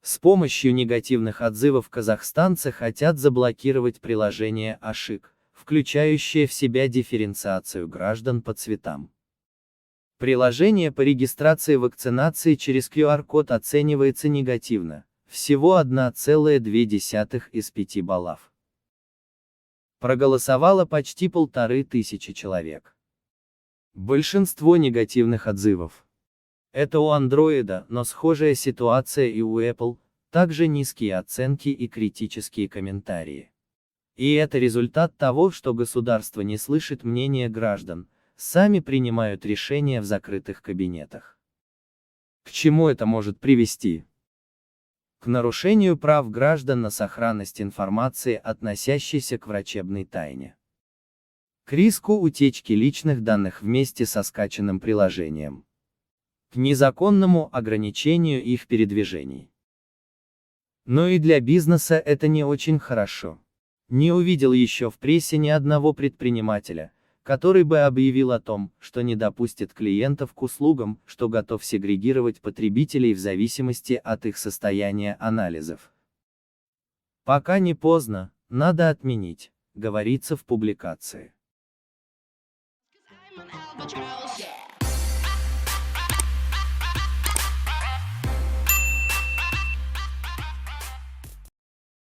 С помощью негативных отзывов казахстанцы хотят заблокировать приложение Ашик, включающее в себя дифференциацию граждан по цветам. Приложение по регистрации вакцинации через QR-код оценивается негативно, всего 1,2 из 5 баллов. Проголосовало почти 1500 человек. Большинство негативных отзывов. Это у Android, но схожая ситуация и у Apple, также низкие оценки и критические комментарии. И это результат того, что государство не слышит мнения граждан, сами принимают решения в закрытых кабинетах. К чему это может привести? К нарушению прав граждан на сохранность информации, относящейся к врачебной тайне. К риску утечки личных данных вместе со скачанным приложением. К незаконному ограничению их передвижений. Но и для бизнеса это не очень хорошо. Не увидел еще в прессе ни одного предпринимателя, который бы объявил о том, что не допустит клиентов к услугам, что готов сегрегировать потребителей в зависимости от их состояния анализов. Пока не поздно, надо отменить, говорится в публикации.